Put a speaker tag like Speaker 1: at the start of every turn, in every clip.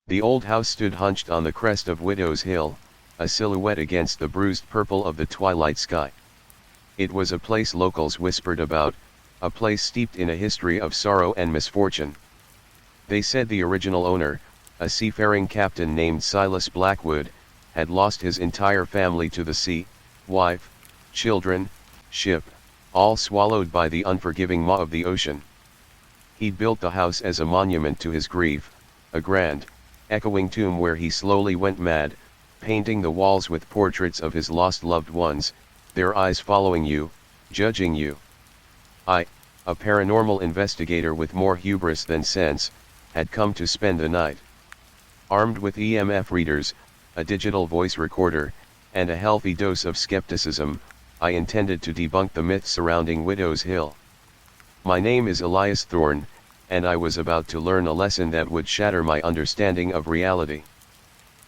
Speaker 1: The old house stood hunched on the crest of Widow's Hill, a silhouette against the bruised purple of the twilight sky. It was a place locals whispered about, a place steeped in a history of sorrow and misfortune. They said the original owner, a seafaring captain named Silas Blackwood, had lost his entire family to the sea, wife, children, ship, all swallowed by the unforgiving maw of the ocean. He'd built the house as a monument to his grief, a grand, echoing tomb where he slowly went mad, painting the walls with portraits of his lost loved ones, their eyes following you, judging you. I, a paranormal investigator with more hubris than sense, had come to spend the night. Armed with EMF readers, a digital voice recorder, and a healthy dose of skepticism, I intended to debunk the myths surrounding Widow's Hill. My name is Elias Thorne, and I was about to learn a lesson that would shatter my understanding of reality.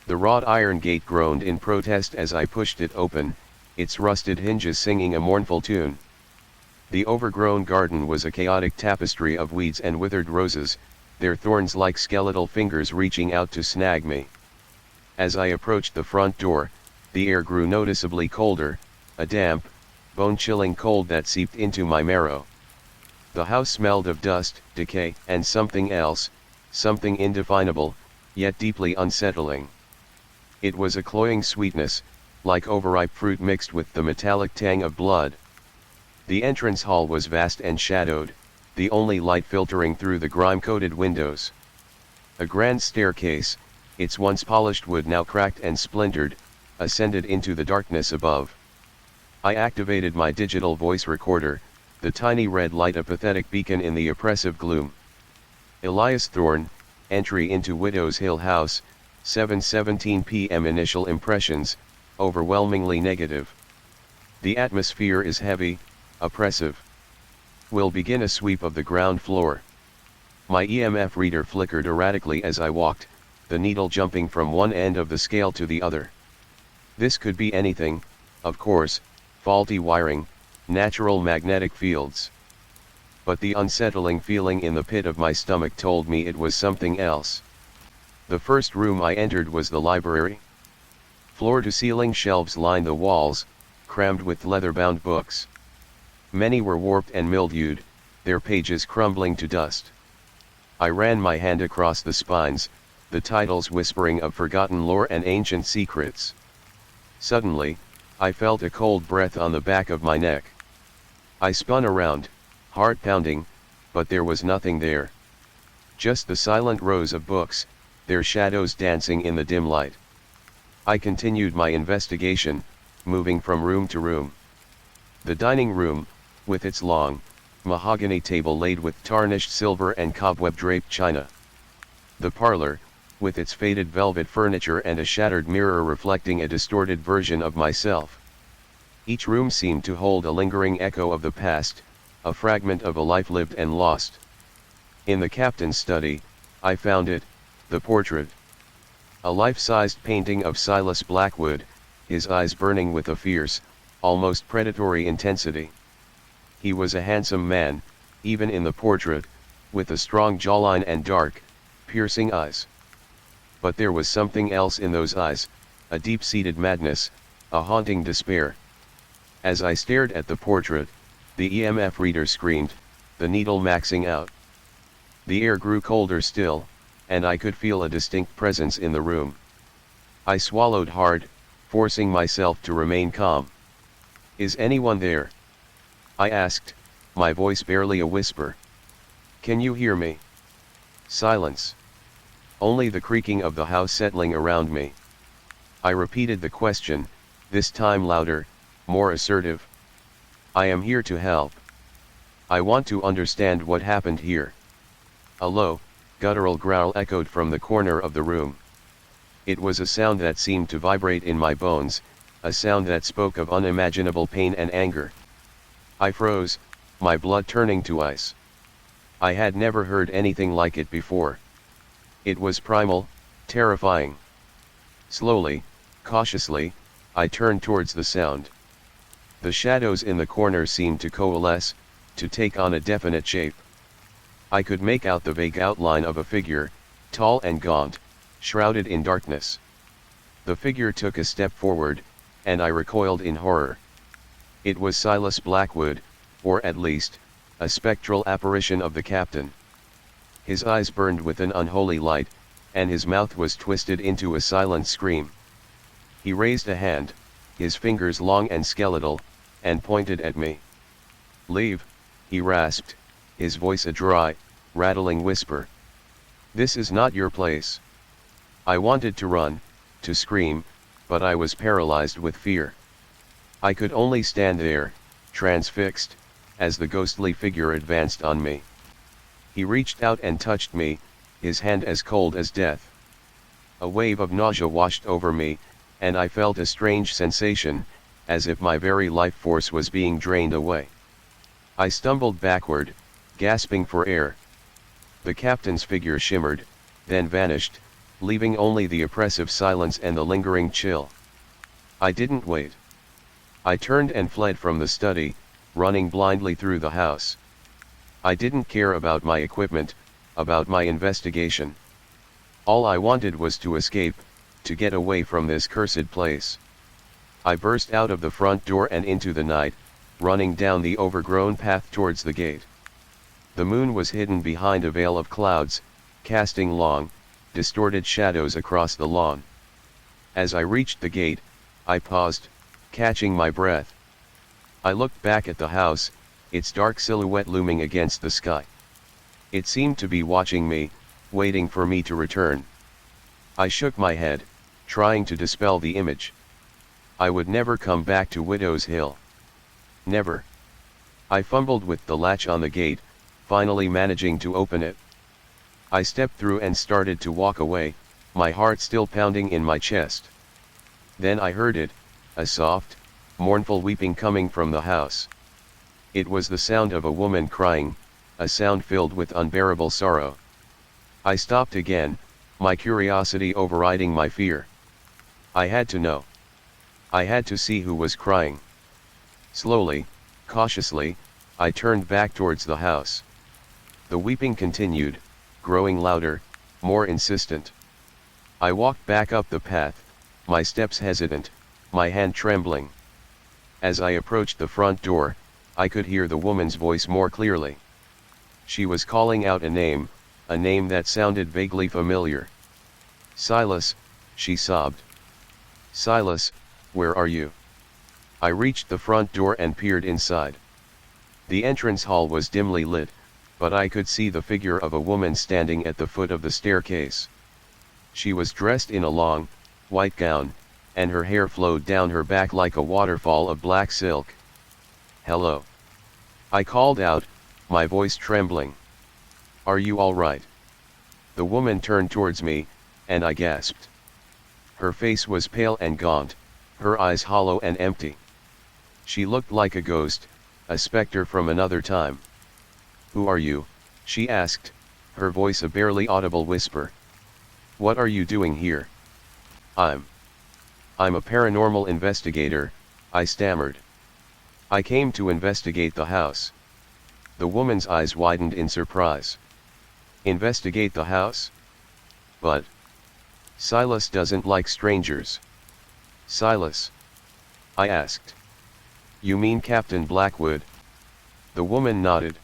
Speaker 1: The wrought iron gate groaned in protest as I pushed it open, its rusted hinges singing a mournful tune. The overgrown garden was a chaotic tapestry of weeds and withered roses, their thorns like skeletal fingers reaching out to snag me. As I approached the front door, the air grew noticeably colder, a damp, bone-chilling cold that seeped into my marrow. The house smelled of dust, decay, and something else, something indefinable, yet deeply unsettling. It was a cloying sweetness, like overripe fruit mixed with the metallic tang of blood. The entrance hall was vast and shadowed, the only light filtering through the grime-coated windows. A grand staircase, its once polished wood now cracked and splintered, ascended into the darkness above. I activated my digital voice recorder, the tiny red light a pathetic beacon in the oppressive gloom. Elias Thorne, entry into Widow's Hill House, 7:17 p.m. Initial impressions, overwhelmingly negative. The atmosphere is heavy, oppressive. Will begin a sweep of the ground floor. My EMF reader flickered erratically as I walked, the needle jumping from one end of the scale to the other. This could be anything, of course, faulty wiring, natural magnetic fields. But the unsettling feeling in the pit of my stomach told me it was something else. The first room I entered was the library. Floor-to-ceiling shelves lined the walls, crammed with leather-bound books. Many were warped and mildewed, their pages crumbling to dust. I ran my hand across the spines, the titles whispering of forgotten lore and ancient secrets. Suddenly, I felt a cold breath on the back of my neck. I spun around, heart pounding, but there was nothing there. Just the silent rows of books, their shadows dancing in the dim light. I continued my investigation, moving from room to room. The dining room, with its long, mahogany table laid with tarnished silver and cobweb-draped china. The parlor, with its faded velvet furniture and a shattered mirror reflecting a distorted version of myself. Each room seemed to hold a lingering echo of the past, a fragment of a life lived and lost. In the captain's study, I found it, the portrait. A life-sized painting of Silas Blackwood, his eyes burning with a fierce, almost predatory intensity. He was a handsome man, even in the portrait, with a strong jawline and dark, piercing eyes. But there was something else in those eyes, a deep-seated madness, a haunting despair. As I stared at the portrait, the EMF reader screamed, the needle maxing out. The air grew colder still, and I could feel a distinct presence in the room. I swallowed hard, forcing myself to remain calm. "Is anyone there?" I asked, my voice barely a whisper. "Can you hear me?" Silence. Only the creaking of the house settling around me. I repeated the question, this time louder, more assertive. "I am here to help. I want to understand what happened here." A low, guttural growl echoed from the corner of the room. It was a sound that seemed to vibrate in my bones, a sound that spoke of unimaginable pain and anger. I froze, my blood turning to ice. I had never heard anything like it before. It was primal, terrifying. Slowly, cautiously, I turned towards the sound. The shadows in the corner seemed to coalesce, to take on a definite shape. I could make out the vague outline of a figure, tall and gaunt, shrouded in darkness. The figure took a step forward, and I recoiled in horror. It was Silas Blackwood, or at least, a spectral apparition of the captain. His eyes burned with an unholy light, and his mouth was twisted into a silent scream. He raised a hand, his fingers long and skeletal, and pointed at me. "Leave," he rasped, his voice a dry, rattling whisper. "This is not your place." I wanted to run, to scream, but I was paralyzed with fear. I could only stand there, transfixed, as the ghostly figure advanced on me. He reached out and touched me, his hand as cold as death. A wave of nausea washed over me, and I felt a strange sensation, as if my very life force was being drained away. I stumbled backward, gasping for air. The captain's figure shimmered, then vanished, leaving only the oppressive silence and the lingering chill. I didn't wait. I turned and fled from the study, running blindly through the house. I didn't care about my equipment, about my investigation. All I wanted was to escape, to get away from this cursed place. I burst out of the front door and into the night, running down the overgrown path towards the gate. The moon was hidden behind a veil of clouds, casting long, distorted shadows across the lawn. As I reached the gate, I paused, catching my breath. I looked back at the house, its dark silhouette looming against the sky. It seemed to be watching me, waiting for me to return. I shook my head, trying to dispel the image. I would never come back to Widow's Hill. Never. I fumbled with the latch on the gate, finally managing to open it. I stepped through and started to walk away, my heart still pounding in my chest. Then I heard it, a soft, mournful weeping coming from the house. It was the sound of a woman crying, a sound filled with unbearable sorrow. I stopped again, my curiosity overriding my fear. I had to know. I had to see who was crying. Slowly, cautiously, I turned back towards the house. The weeping continued, growing louder, more insistent. I walked back up the path, my steps hesitant, my hand trembling. As I approached the front door, I could hear the woman's voice more clearly. She was calling out a name that sounded vaguely familiar. "Silas," she sobbed. "Silas, where are you?" I reached the front door and peered inside. The entrance hall was dimly lit, but I could see the figure of a woman standing at the foot of the staircase. She was dressed in a long, white gown, and her hair flowed down her back like a waterfall of black silk. "Hello," I called out, my voice trembling. "Are you all right?" The woman turned towards me, and I gasped. Her face was pale and gaunt, her eyes hollow and empty. She looked like a ghost, a specter from another time. "Who are you?" she asked, her voice a barely audible whisper. "What are you doing here?" I'm a paranormal investigator," I stammered. "I came to investigate the house." The woman's eyes widened in surprise. "Investigate the house? But Silas doesn't like strangers." "Silas?" I asked. "You mean Captain Blackwood?" The woman nodded.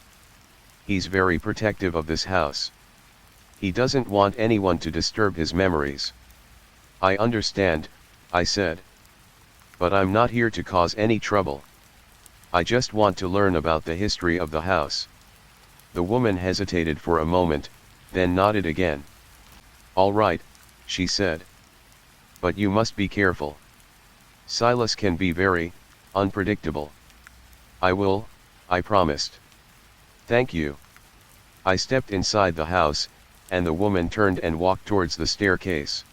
Speaker 1: "He's very protective of this house. He doesn't want anyone to disturb his memories." "I understand," I said. "But I'm not here to cause any trouble. I just want to learn about the history of the house." The woman hesitated for a moment, then nodded again. "All right," she said. "But you must be careful. Silas can be very unpredictable." "I will," I promised. "Thank you." I stepped inside the house, and the woman turned and walked towards the staircase.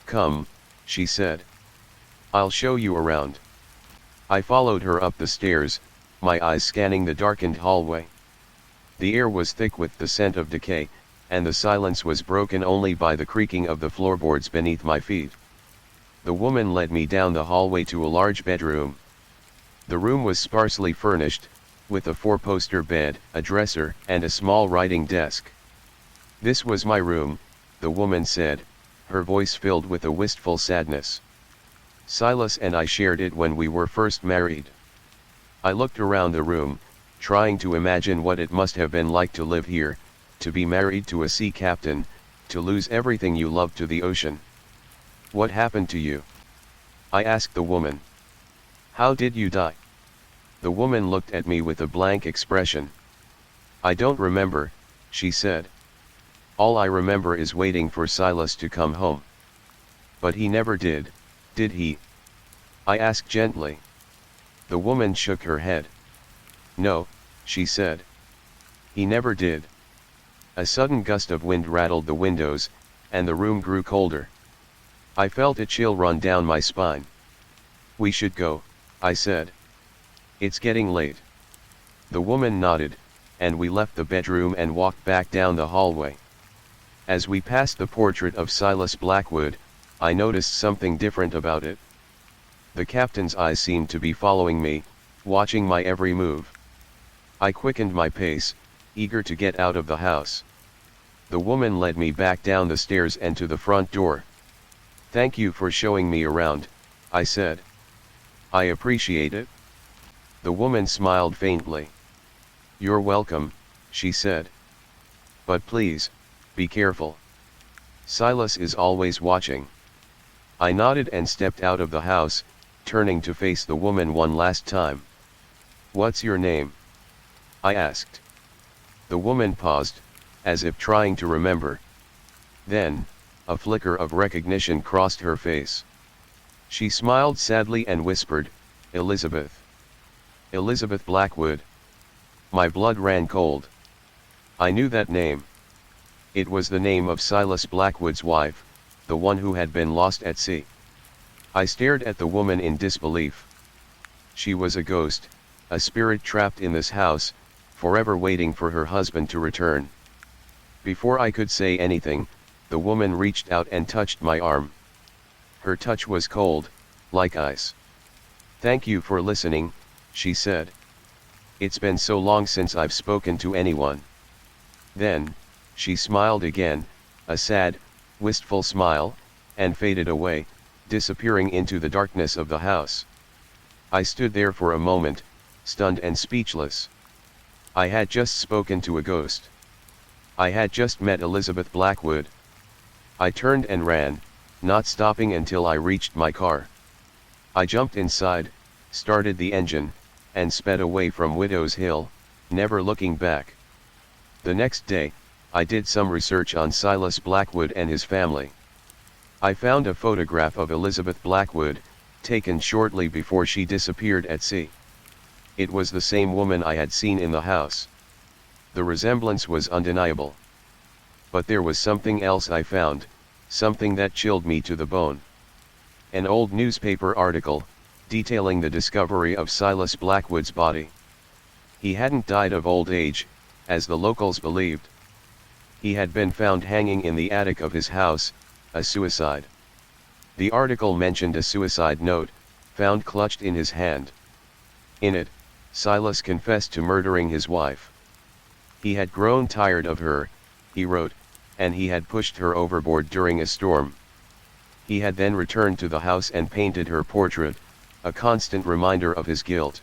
Speaker 1: "Come," she said. "I'll show you around." I followed her up the stairs, my eyes scanning the darkened hallway. The air was thick with the scent of decay, and the silence was broken only by the creaking of the floorboards beneath my feet. The woman led me down the hallway to a large bedroom. The room was sparsely furnished, with a four-poster bed, a dresser, and a small writing desk. "This was my room," the woman said, her voice filled with a wistful sadness. Silas and I shared it when we were first married. I looked around the room, trying to imagine what it must have been like to live here, to be married to a sea captain, to lose everything you loved to the ocean. What happened to you? I asked the woman. How did you die? The woman looked at me with a blank expression. I don't remember, she said. All I remember is waiting for Silas to come home. But he never did he? I asked gently. The woman shook her head. No, she said. He never did. A sudden gust of wind rattled the windows, and the room grew colder. I felt a chill run down my spine. We should go, I said. It's getting late. The woman nodded, and we left the bedroom and walked back down the hallway. As we passed the portrait of Silas Blackwood, I noticed something different about it. The captain's eyes seemed to be following me, watching my every move. I quickened my pace, eager to get out of the house. The woman led me back down the stairs and to the front door. Thank you for showing me around, I said. I appreciate it. The woman smiled faintly. You're welcome, she said. But please, be careful. Silas is always watching. I nodded and stepped out of the house, turning to face the woman one last time. What's your name? I asked. The woman paused, as if trying to remember. Then, a flicker of recognition crossed her face. She smiled sadly and whispered, Elizabeth. Elizabeth Blackwood. My blood ran cold. I knew that name. It was the name of Silas Blackwood's wife, the one who had been lost at sea. I stared at the woman in disbelief. She was a ghost, a spirit trapped in this house, forever waiting for her husband to return. Before I could say anything, the woman reached out and touched my arm. Her touch was cold, like ice. Thank you for listening, she said. It's been so long since I've spoken to anyone. Then, she smiled again, a sad, wistful smile, and faded away, disappearing into the darkness of the house. I stood there for a moment, stunned and speechless. I had just spoken to a ghost. I had just met Elizabeth Blackwood. I turned and ran, not stopping until I reached my car. I jumped inside, started the engine, and sped away from Widow's Hill, never looking back. The next day, I did some research on Silas Blackwood and his family. I found a photograph of Elizabeth Blackwood, taken shortly before she disappeared at sea. It was the same woman I had seen in the house. The resemblance was undeniable. But there was something else I found, something that chilled me to the bone. An old newspaper article, detailing the discovery of Silas Blackwood's body. He hadn't died of old age, as the locals believed. He had been found hanging in the attic of his house, a suicide. The article mentioned a suicide note, found clutched in his hand. In it, Silas confessed to murdering his wife. He had grown tired of her, he wrote, and he had pushed her overboard during a storm. He had then returned to the house and painted her portrait, a constant reminder of his guilt.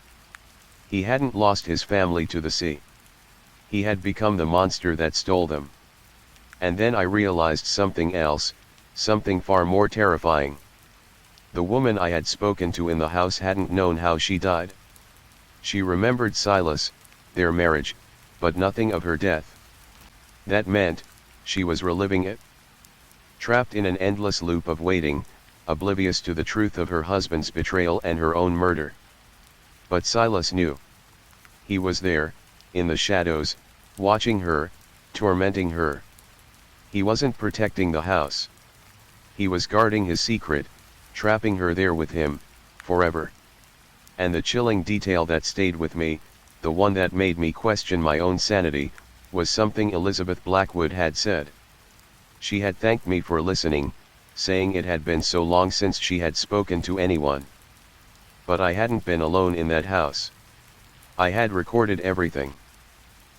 Speaker 1: He hadn't lost his family to the sea. He had become the monster that stole them. And then I realized something else, something far more terrifying. The woman I had spoken to in the house hadn't known how she died. She remembered Silas, their marriage, but nothing of her death. That meant, she was reliving it. Trapped in an endless loop of waiting, oblivious to the truth of her husband's betrayal and her own murder. But Silas knew. He was there, in the shadows, watching her, tormenting her. He wasn't protecting the house. He was guarding his secret, trapping her there with him, forever. And the chilling detail that stayed with me, the one that made me question my own sanity, was something Elizabeth Blackwood had said. She had thanked me for listening, saying it had been so long since she had spoken to anyone. But I hadn't been alone in that house. I had recorded everything.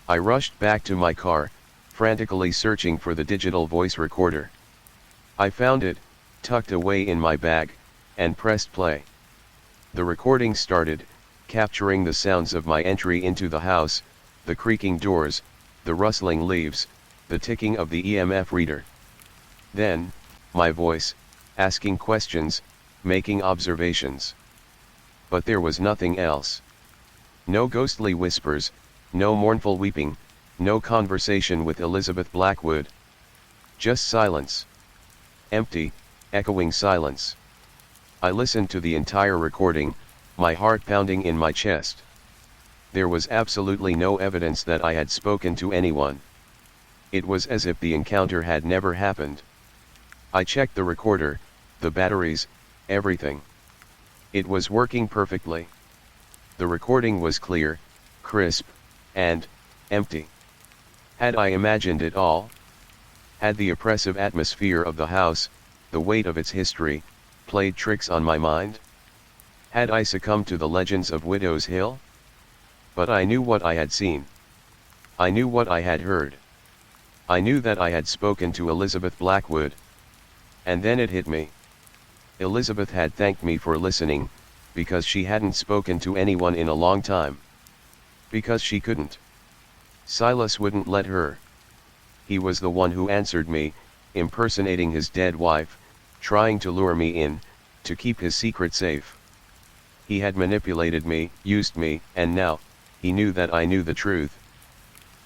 Speaker 1: I rushed back to my car, frantically searching for the digital voice recorder. I found it, tucked away in my bag, and pressed play. The recording started, capturing the sounds of my entry into the house, the creaking doors, the rustling leaves, the ticking of the EMF reader. Then, my voice, asking questions, making observations. But there was nothing else. No ghostly whispers, no mournful weeping, no conversation with Elizabeth Blackwood. Just silence. Empty, echoing silence. I listened to the entire recording, my heart pounding in my chest. There was absolutely no evidence that I had spoken to anyone. It was as if the encounter had never happened. I checked the recorder, the batteries, everything. It was working perfectly. The recording was clear, crisp, and empty. Had I imagined it all? Had the oppressive atmosphere of the house, the weight of its history, played tricks on my mind? Had I succumbed to the legends of Widow's Hill? But I knew what I had seen. I knew what I had heard. I knew that I had spoken to Elizabeth Blackwood. And then it hit me. Elizabeth had thanked me for listening, because she hadn't spoken to anyone in a long time. Because she couldn't. Silas wouldn't let her. He was the one who answered me, impersonating his dead wife, trying to lure me in, to keep his secret safe. He had manipulated me, used me, and now, he knew that I knew the truth.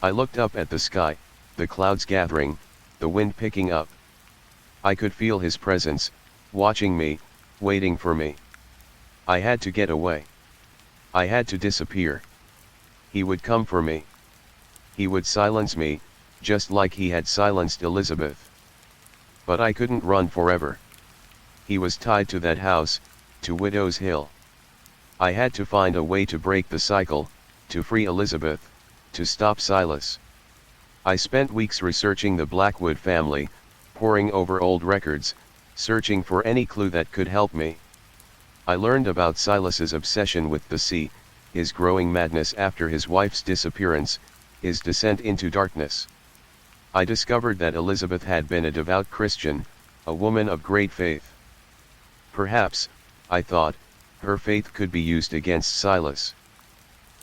Speaker 1: I looked up at the sky, the clouds gathering, the wind picking up. I could feel his presence, watching me, waiting for me. I had to get away. I had to disappear. He would come for me. He would silence me, just like he had silenced Elizabeth. But I couldn't run forever. He was tied to that house, to Widow's Hill. I had to find a way to break the cycle, to free Elizabeth, to stop Silas. I spent weeks researching the Blackwood family, poring over old records, searching for any clue that could help me. I learned about Silas's obsession with the sea, his growing madness after his wife's disappearance, his descent into darkness. I discovered that Elizabeth had been a devout Christian, a woman of great faith. Perhaps, I thought, her faith could be used against Silas.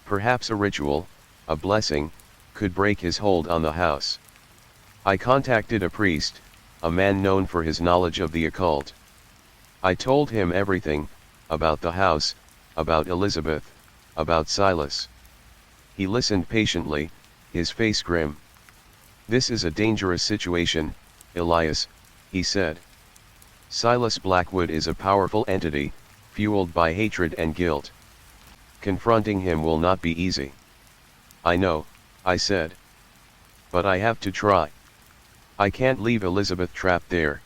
Speaker 1: Perhaps a ritual, a blessing, could break his hold on the house. I contacted a priest, a man known for his knowledge of the occult. I told him everything, about the house, about Elizabeth, about Silas. He listened patiently, his face grim. "This is a dangerous situation, Elias," he said. "Silas Blackwood is a powerful entity, fueled by hatred and guilt. Confronting him will not be easy." "I know," I said. "But I have to try. I can't leave Elizabeth trapped there."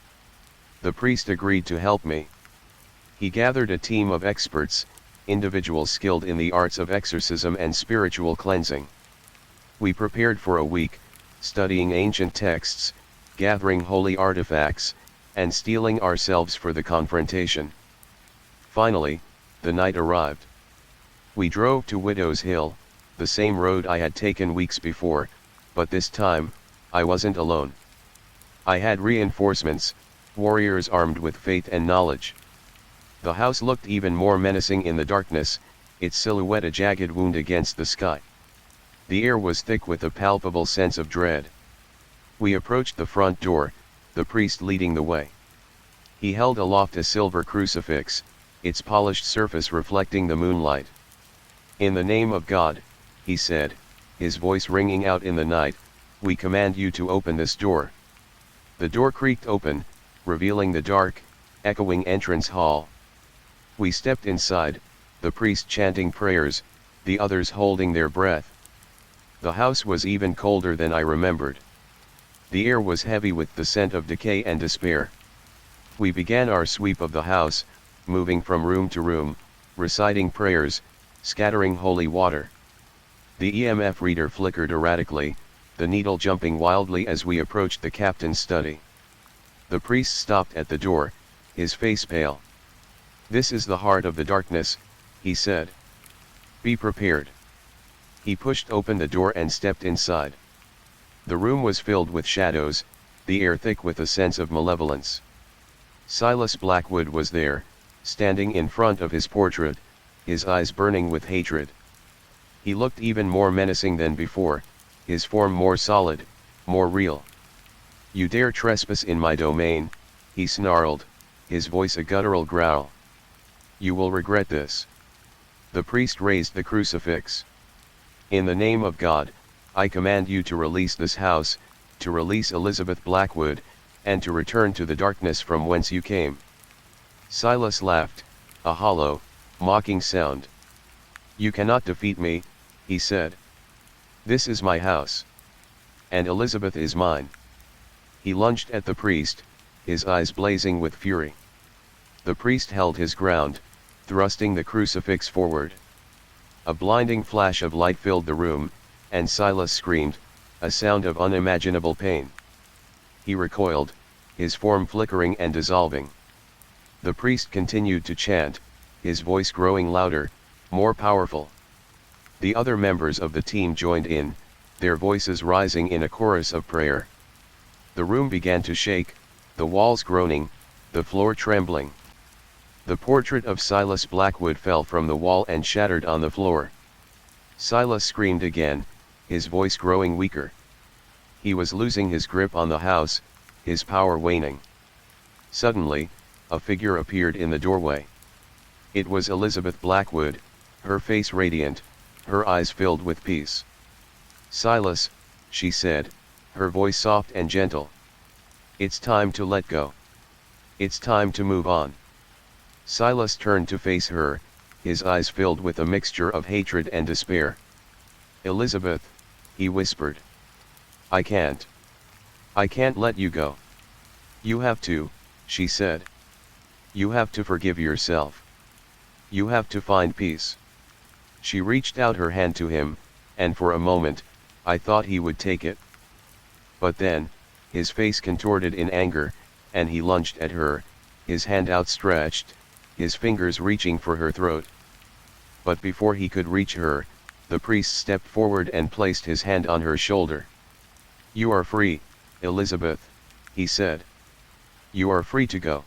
Speaker 1: The priest agreed to help me. He gathered a team of experts, individuals skilled in the arts of exorcism and spiritual cleansing. We prepared for a week, studying ancient texts, gathering holy artifacts, and steeling ourselves for the confrontation. Finally, the night arrived. We drove to Widow's Hill, the same road I had taken weeks before, but this time, I wasn't alone. I had reinforcements, warriors armed with faith and knowledge. The house looked even more menacing in the darkness, its silhouette a jagged wound against the sky. The air was thick with a palpable sense of dread. We approached the front door, the priest leading the way. He held aloft a silver crucifix, its polished surface reflecting the moonlight. "In the name of God," he said, his voice ringing out in the night, "we command you to open this door." The door creaked open, revealing the dark, echoing entrance hall. We stepped inside, the priest chanting prayers, the others holding their breath. The house was even colder than I remembered. The air was heavy with the scent of decay and despair. We began our sweep of the house, moving from room to room, reciting prayers, scattering holy water. The EMF reader flickered erratically, the needle jumping wildly as we approached the captain's study. The priest stopped at the door, his face pale. "This is the heart of the darkness," he said. "Be prepared." He pushed open the door and stepped inside. The room was filled with shadows, the air thick with a sense of malevolence. Silas Blackwood was there, standing in front of his portrait, his eyes burning with hatred. He looked even more menacing than before, his form more solid, more real. "You dare trespass in my domain," he snarled, his voice a guttural growl. "You will regret this." The priest raised the crucifix. "In the name of God, I command you to release this house, to release Elizabeth Blackwood, and to return to the darkness from whence you came." Silas laughed, a hollow, mocking sound. "You cannot defeat me," he said. "This is my house. And Elizabeth is mine." He lunged at the priest, his eyes blazing with fury. The priest held his ground, thrusting the crucifix forward. A blinding flash of light filled the room, and Silas screamed, a sound of unimaginable pain. He recoiled, his form flickering and dissolving. The priest continued to chant, his voice growing louder, more powerful. The other members of the team joined in, their voices rising in a chorus of prayer. The room began to shake, the walls groaning, the floor trembling. The portrait of Silas Blackwood fell from the wall and shattered on the floor. Silas screamed again, his voice growing weaker. He was losing his grip on the house, his power waning. Suddenly, a figure appeared in the doorway. It was Elizabeth Blackwood, her face radiant, her eyes filled with peace. "Silas," she said, her voice soft and gentle. "It's time to let go. It's time to move on." Silas turned to face her, his eyes filled with a mixture of hatred and despair. "Elizabeth," he whispered. I can't let you go." "You have to," she said. "You have to forgive yourself. You have to find peace." She reached out her hand to him, and for a moment, I thought he would take it. But then, his face contorted in anger, and he lunged at her, his hand outstretched, his fingers reaching for her throat. But before he could reach her, the priest stepped forward and placed his hand on her shoulder. "You are free, Elizabeth," he said. "You are free to go."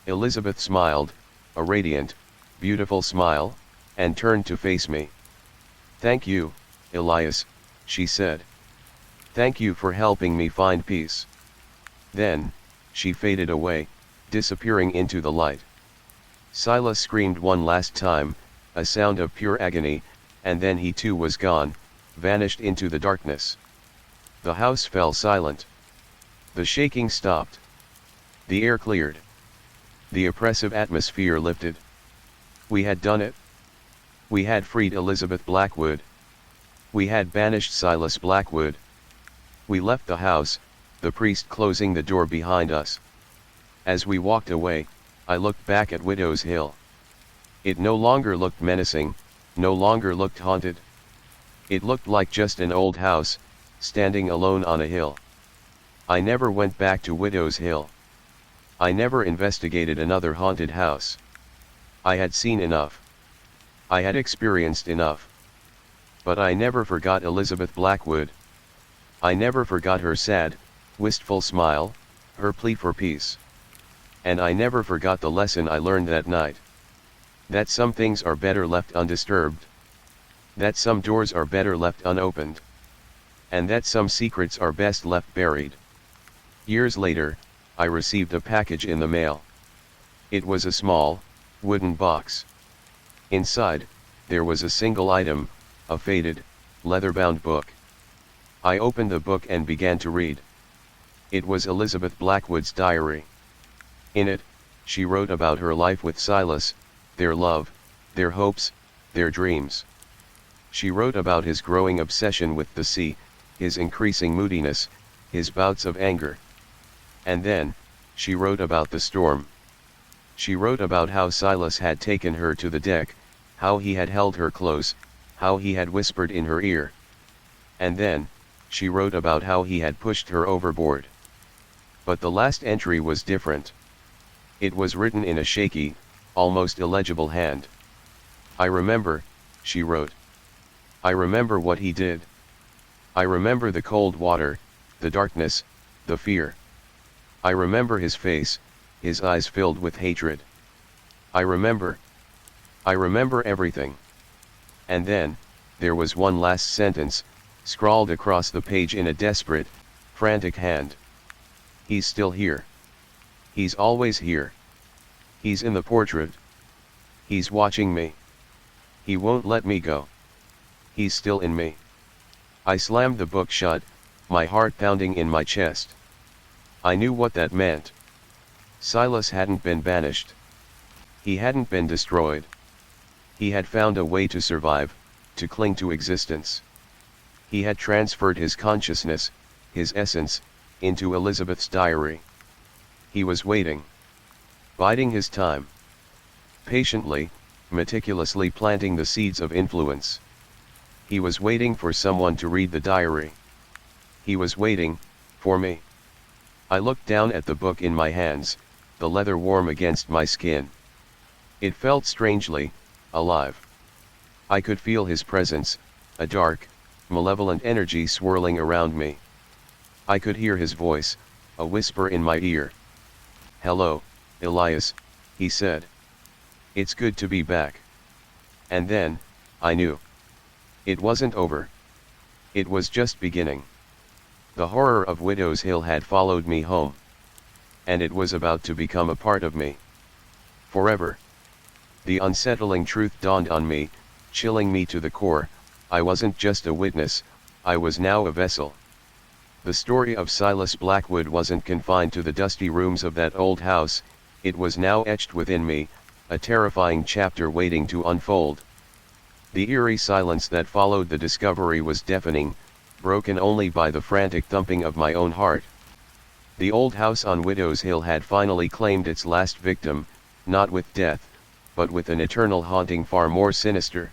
Speaker 1: Elizabeth smiled, a radiant, beautiful smile, and turned to face me. "Thank you, Elias," she said. "Thank you for helping me find peace." Then, she faded away, disappearing into the light. Silas screamed one last time, a sound of pure agony, and then he too was gone, vanished into the darkness. The house fell silent. The shaking stopped. The air cleared. The oppressive atmosphere lifted. We had done it. We had freed Elizabeth Blackwood. We had banished Silas Blackwood. We left the house, the priest closing the door behind us. As we walked away, I looked back at Widow's Hill. It no longer looked menacing, no longer looked haunted. It looked like just an old house, standing alone on a hill. I never went back to Widow's Hill. I never investigated another haunted house. I had seen enough. I had experienced enough. But I never forgot Elizabeth Blackwood. I never forgot her sad, wistful smile, her plea for peace. And I never forgot the lesson I learned that night. That some things are better left undisturbed. That some doors are better left unopened. And that some secrets are best left buried. Years later, I received a package in the mail. It was a small, wooden box. Inside, there was a single item, a faded, leather-bound book. I opened the book and began to read. It was Elizabeth Blackwood's diary. In it, she wrote about her life with Silas, their love, their hopes, their dreams. She wrote about his growing obsession with the sea, his increasing moodiness, his bouts of anger. And then, she wrote about the storm. She wrote about how Silas had taken her to the deck, how he had held her close, how he had whispered in her ear. And then, she wrote about how he had pushed her overboard. But the last entry was different. It was written in a shaky, almost illegible hand. "I remember," she wrote. "I remember what he did. I remember the cold water, the darkness, the fear. I remember his face, his eyes filled with hatred. I remember everything. And then, there was one last sentence, scrawled across the page in a desperate, frantic hand. He's still here. He's always here. He's in the portrait. He's watching me. He won't let me go. He's still in me. I slammed the book shut, my heart pounding in my chest. I knew what that meant. Silas hadn't been banished. He hadn't been destroyed. He had found a way to survive, to cling to existence. He had transferred his consciousness, his essence, into Elizabeth's diary. He was waiting. Biding his time. Patiently, meticulously planting the seeds of influence. He was waiting for someone to read the diary. He was waiting, for me. I looked down at the book in my hands, the leather warm against my skin. It felt strangely alive. I could feel his presence, a dark, malevolent energy swirling around me. I could hear his voice, a whisper in my ear. "Hello, Elias," he said. "It's good to be back." And then, I knew. It wasn't over. It was just beginning. The horror of Widow's Hill had followed me home. And it was about to become a part of me. Forever. The unsettling truth dawned on me, chilling me to the core. I wasn't just a witness, I was now a vessel. The story of Silas Blackwood wasn't confined to the dusty rooms of that old house, it was now etched within me, a terrifying chapter waiting to unfold. The eerie silence that followed the discovery was deafening, broken only by the frantic thumping of my own heart. The old house on Widow's Hill had finally claimed its last victim, not with death, but with an eternal haunting far more sinister.